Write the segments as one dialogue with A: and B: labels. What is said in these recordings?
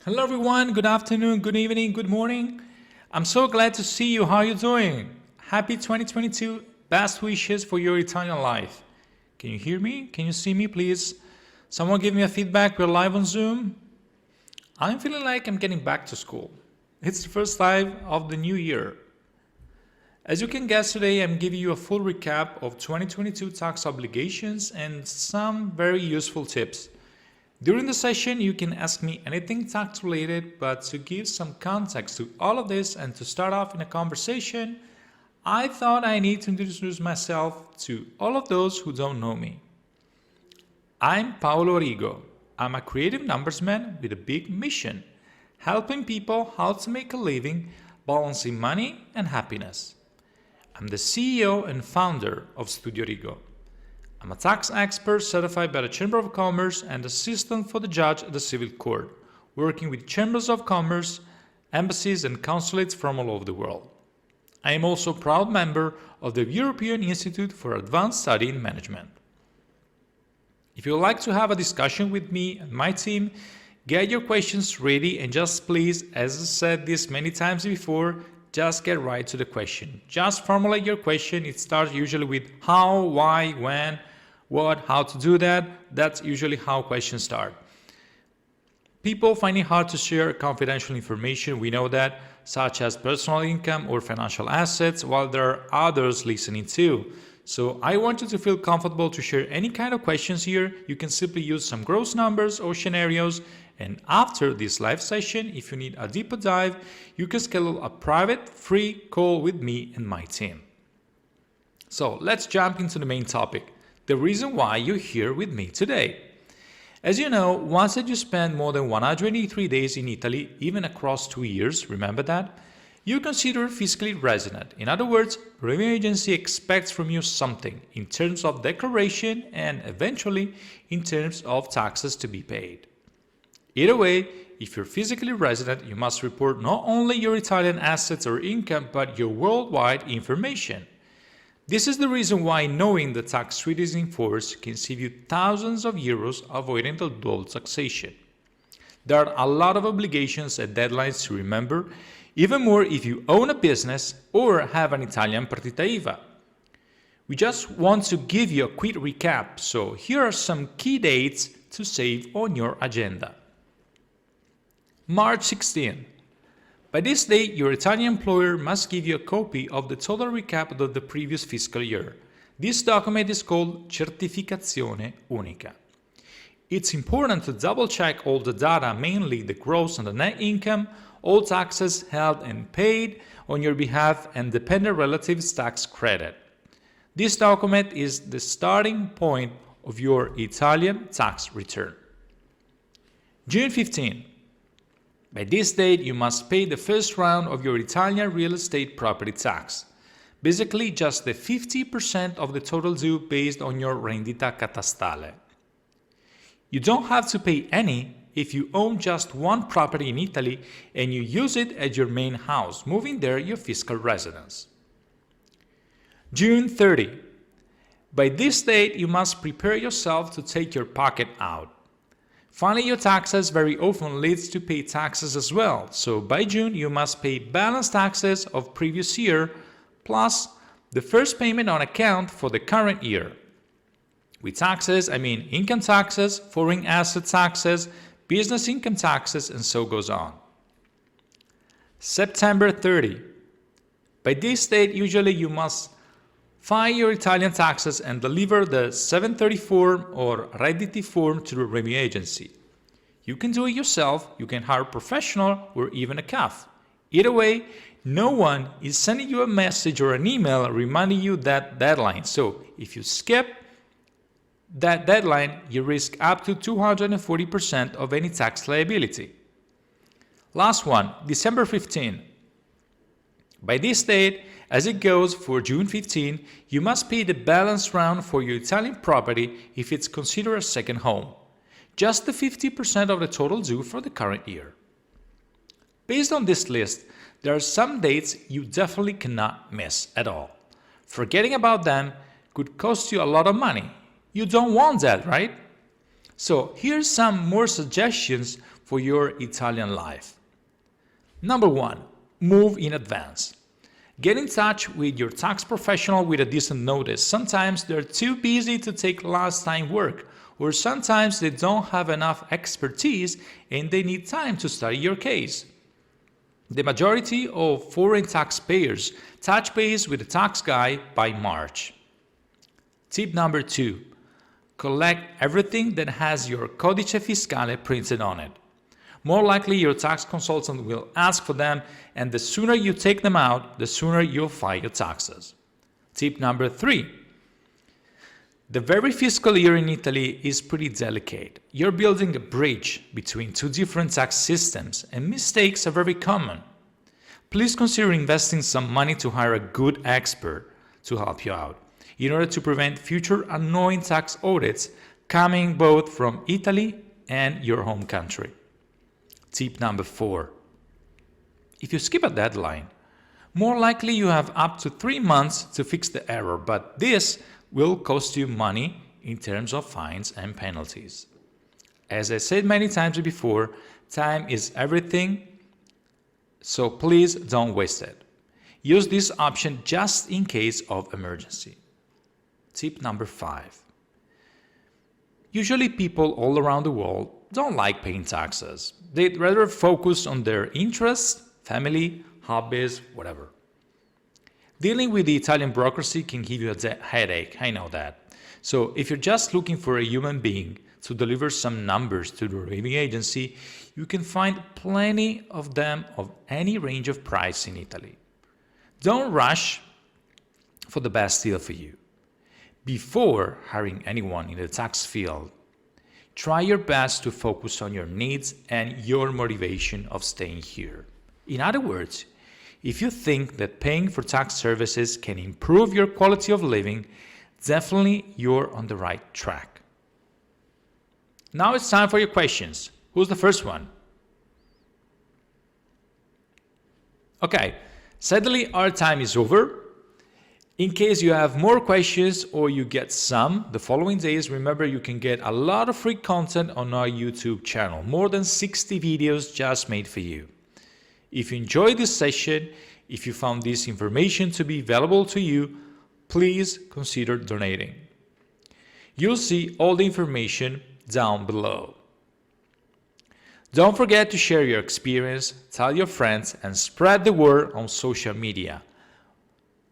A: Hello everyone, good afternoon, good evening, good morning. I'm so glad to see you. How are you doing? Happy 2022. Best wishes for your Italian life. Can you hear me? Can you see me, please? Someone give me a feedback. We're live on Zoom. I'm feeling like I'm getting back to school. It's the first live of the new year. As you can guess, today I'm giving you a full recap of 2022 tax obligations and some very useful tips. During the session, you can ask me anything tax related, but to give some context to all of this and to start off in a conversation, I thought I need to introduce myself to all of those who don't know me. I'm Paolo Rigo. I'm a creative numbersman with a big mission, helping people how to make a living, balancing money and happiness. I'm the CEO and founder of Studio Rigo. I'm a tax expert certified by the Chamber of Commerce and assistant for the judge at the Civil Court, working with chambers of commerce, embassies and consulates from all over the world. I am also a proud member of the European Institute for Advanced Study in Management. If you would like to have a discussion with me and my team, get your questions ready and just please, as I said this many times before, just get right to the question. Just formulate your question. It starts usually with how, why, when, what, how to do that. That's usually how questions start. People find it hard to share confidential information, we know that, such as personal income or financial assets, while there are others listening too. So I want you to feel comfortable to share any kind of questions here. You can simply use some gross numbers or scenarios, and after this live session, if you need a deeper dive, you can schedule a private free call with me and my team. So let's jump into the main topic. The reason why you're here with me today. As you know, once that you spend more than 183 days in Italy, even across 2 years, remember that, you're considered fiscally resident. In other words, revenue agency expects from you something in terms of declaration and eventually in terms of taxes to be paid. Either way, if you're physically resident, you must report not only your Italian assets or income, but your worldwide information. This is the reason why knowing the tax treaties in force can save you thousands of euros avoiding the dual taxation. There are a lot of obligations and deadlines to remember, even more if you own a business or have an Italian partita IVA. We just want to give you a quick recap, so here are some key dates to save on your agenda. March 16. By this date, your Italian employer must give you a copy of the total recap of the previous fiscal year. This document is called Certificazione Unica. It's important to double-check all the data, mainly the gross and the net income, all taxes held and paid on your behalf, and dependent relatives tax credit. This document is the starting point of your Italian tax return. June 15. By this date, you must pay the first round of your Italian real estate property tax. Basically, just the 50% of the total due based on your rendita catastale. You don't have to pay any if you own just one property in Italy and you use it as your main house, moving there your fiscal residence. June 30. By this date, you must prepare yourself to take your pocket out. Filing your taxes very often leads to pay taxes as well, so by June you must pay balance taxes of previous year plus the first payment on account for the current year. With taxes, I mean income taxes, foreign asset taxes, business income taxes, and so goes on. September 30. By this date, usually you must file your Italian taxes and deliver the 730 form or redditi form to the revenue agency. You can do it yourself, you can hire a professional or even a CAF. Either way, no one is sending you a message or an email reminding you that deadline. So if you skip that deadline, you risk up to 240% of any tax liability. Last one, December 15. By this date, as it goes for June 15, you must pay the balance round for your Italian property if it's considered a second home. Just the 50% of the total due for the current year. Based on this list, there are some dates you definitely cannot miss at all. Forgetting about them could cost you a lot of money. You don't want that, right? So here's some more suggestions for your Italian life. Number 1, move in advance. Get in touch with your tax professional with a decent notice. Sometimes they're too busy to take last time work, or sometimes they don't have enough expertise and they need time to study your case. The majority of foreign taxpayers touch base with a tax guy by March. Tip number 2, collect everything that has your codice fiscale printed on it. More likely your tax consultant will ask for them, and the sooner you take them out, the sooner you'll file your taxes. Tip number 3. The very fiscal year in Italy is pretty delicate. You're building a bridge between two different tax systems, and mistakes are very common. Please consider investing some money to hire a good expert to help you out, in order to prevent future annoying tax audits coming both from Italy and your home country. Tip number 4. If you skip a deadline, more likely you have up to 3 months to fix the error, but this will cost you money in terms of fines and penalties. As I said many times before, time is everything, so please don't waste it. Use this option just in case of emergency. Tip number 5. Usually people all around the world don't like paying taxes. They'd rather focus on their interests, family, hobbies, whatever. Dealing with the Italian bureaucracy can give you a headache, I know that. So if you're just looking for a human being to deliver some numbers to the reviewing agency, you can find plenty of them of any range of price in Italy. Don't rush for the best deal for you. Before hiring anyone in the tax field, try your best to focus on your needs and your motivation of staying here. In other words, if you think that paying for tax services can improve your quality of living, definitely you're on the right track. Now it's time for your questions. Who's the first one? Okay, sadly our time is over. In case you have more questions or you get some the following days, remember you can get a lot of free content on our YouTube channel, more than 60 videos just made for you. If you enjoyed this session, if you found this information to be valuable to you, please consider donating. You'll see all the information down below. Don't forget to share your experience, tell your friends, and spread the word on social media.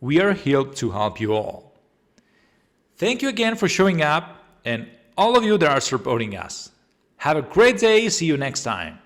A: We are here to help you all. Thank you again for showing up and all of you that are supporting us. Have a great day. See you next time.